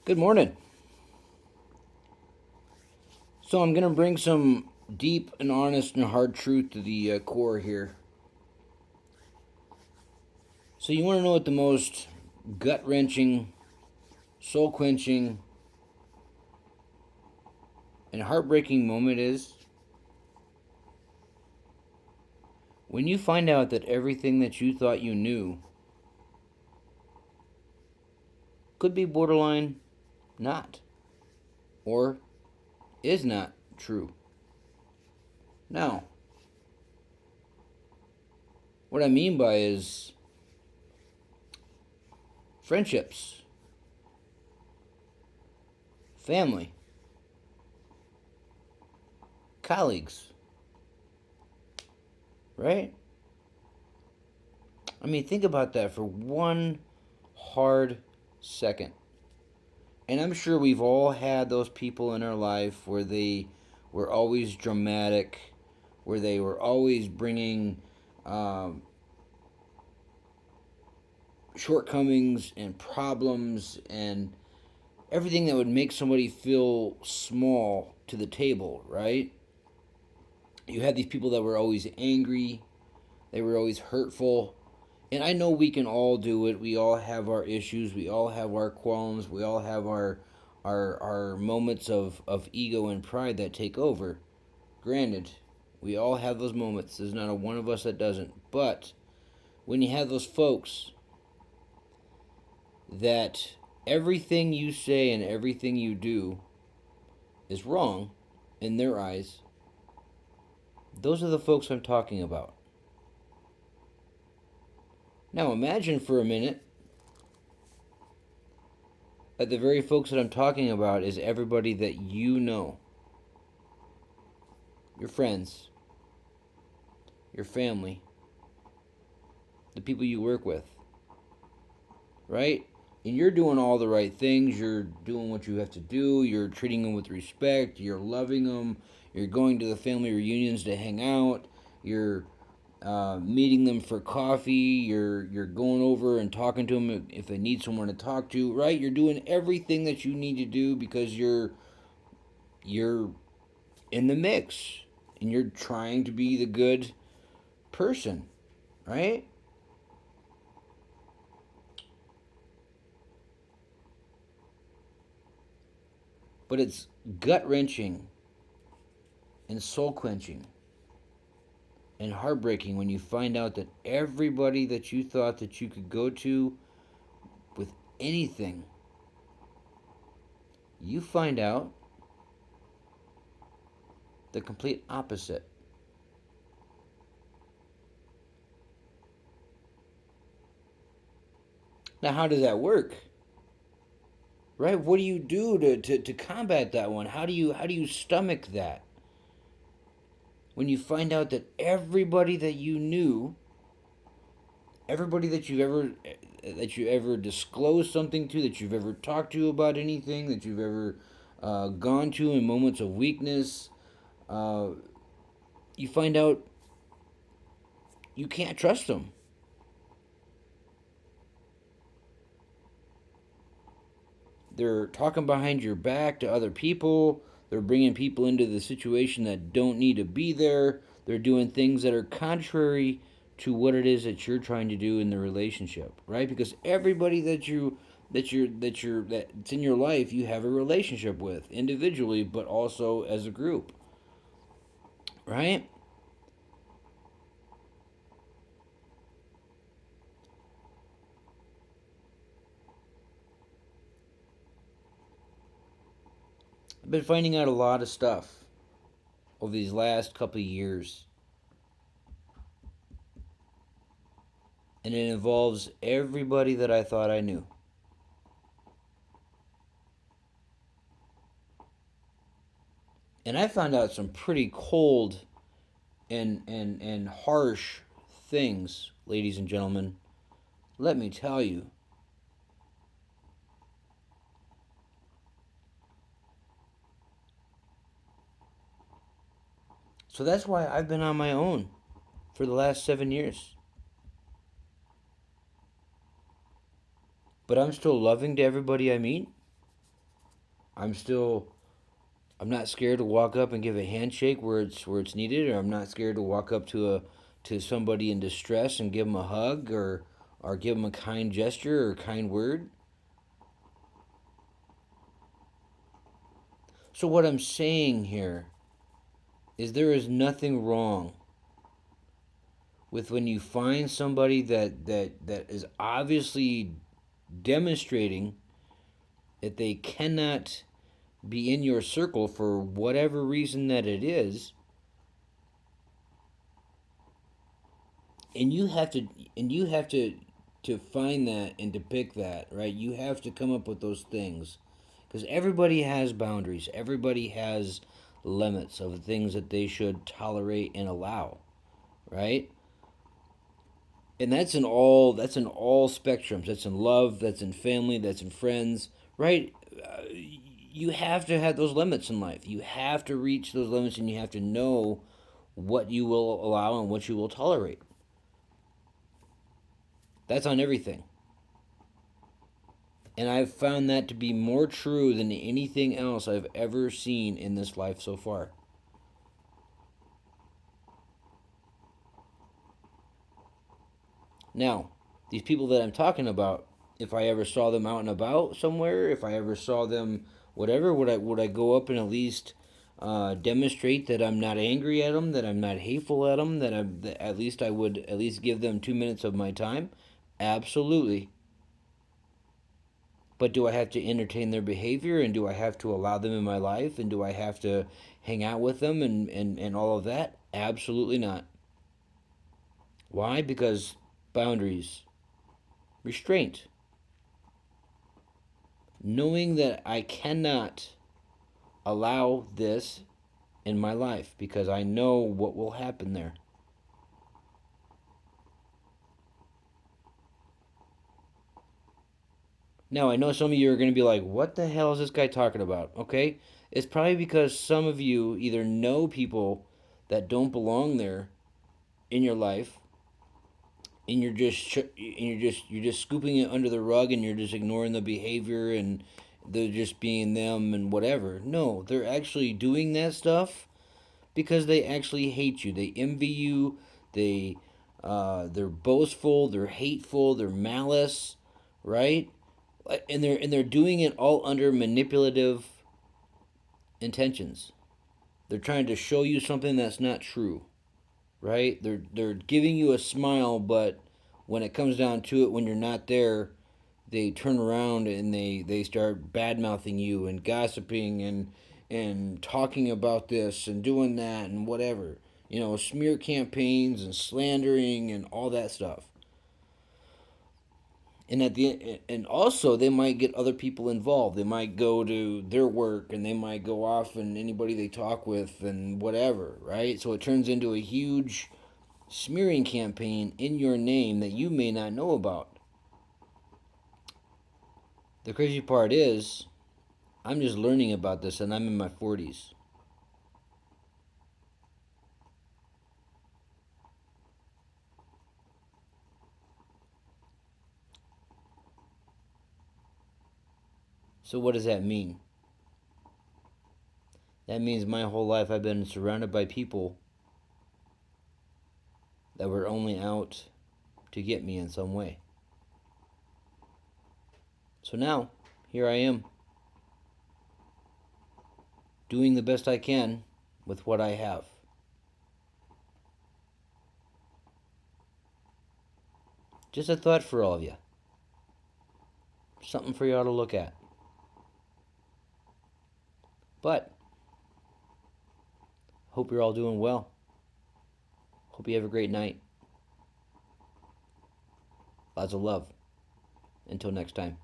Good morning. So I'm gonna bring some deep and honest and hard truth to the core here. So you want to know what the most gut wrenching, soul quenching, and heartbreaking moment is? When you find out that everything that you thought you knew could be borderline not, or is not true. Now, what I mean by is friendships, family, colleagues, right? I mean, think about that for one hard second. And I'm sure we've all had those people in our life where they were always dramatic, where they were always bringing um, shortcomings and problems and everything that would make somebody feel small to the table, right? You had these people that were always angry, they were always hurtful. And I know we can all do it. We all have our issues. We all have our qualms. We all have our moments of ego and pride that take over. Granted, we all have those moments. There's not a one of us that doesn't. But when you have those folks that everything you say and everything you do is wrong in their eyes, those are the folks I'm talking about. Now imagine for a minute that the very folks that I'm talking about is everybody that you know. Your friends, your family, the people you work with, right? And you're doing all the right things. You're doing what you have to do. You're treating them with respect. You're loving them. You're going to the family reunions to hang out. You're meeting them for coffee. You're going over and talking to them if they need someone to talk to. Right? You're doing everything that you need to do because you're in the mix and you're trying to be the good person, right? But it's gut wrenching and soul quenching and heartbreaking when you find out that everybody that you thought that you could go to with anything, you find out the complete opposite. Now, how does that work? Right? What do you do to combat that one? How do you stomach that? When you find out that everybody that you knew, everybody that you ever disclosed something to, that you've ever talked to about anything, that you've ever gone to in moments of weakness, uh, you find out you can't trust them. They're talking behind your back to other people. They're bringing people into the situation that don't need to be there. They're doing things that are contrary to what it is that you're trying to do in the relationship, right? Because everybody that's in your life, you have a relationship with individually, but also as a group, right? I've been finding out a lot of stuff over these last couple of years, and it involves everybody that I thought I knew. And I found out some pretty cold and harsh things, ladies and gentlemen. Let me tell you. So that's why I've been on my own for the last 7 years. But I'm still loving to everybody I meet. I'm not scared to walk up and give a handshake where it's needed, or I'm not scared to walk up to somebody in distress and give them a hug, or give them a kind gesture or a kind word. So what I'm saying here is there is nothing wrong with when you find somebody that is obviously demonstrating that they cannot be in your circle for whatever reason that it is, and you have to find that and to pick that, right? You have to come up with those things, because everybody has boundaries, everybody has limits of things that they should tolerate and allow, right? And that's in all spectrums. That's in love, that's in family, that's in friends, right? You have to have those limits in life. You have to reach those limits, and you have to know what you will allow and what you will tolerate. That's on everything. And I've found that to be more true than anything else I've ever seen in this life so far. Now, these people that I'm talking about, if I ever saw them out and about somewhere, if I ever saw them, whatever, would I go up and at least demonstrate that I'm not angry at them, that I'm not hateful at them, that at least I would at least give them 2 minutes of my time? Absolutely. But do I have to entertain their behavior, and do I have to allow them in my life, and do I have to hang out with them and all of that? Absolutely not. Why? Because boundaries, restraint. Knowing that I cannot allow this in my life because I know what will happen there. Now, I know some of you are going to be like, what the hell is this guy talking about? Okay? It's probably because some of you either know people that don't belong there in your life, and you're just scooping it under the rug, and you're just ignoring the behavior, and they're just being them and whatever. No, they're actually doing that stuff because they actually hate you. They envy you. They're boastful. They're hateful. They're malice, right? And they're doing it all under manipulative intentions. They're trying to show you something that's not true, right? They're giving you a smile, but when it comes down to it, when you're not there, they turn around and they start bad mouthing you and gossiping and talking about this and doing that and whatever. Smear campaigns and slandering and all that stuff. And also they might get other people involved. They might go to their work, and they might go off and anybody they talk with and whatever, right? So it turns into a huge smearing campaign in your name that you may not know about. The crazy part is, I'm just learning about this, and I'm in my 40s. So what does that mean? That means my whole life I've been surrounded by people that were only out to get me in some way. So now, here I am, doing the best I can with what I have. Just a thought for all of you. Something for y'all to look at. But, hope you're all doing well. Hope you have a great night. Lots of love. Until next time.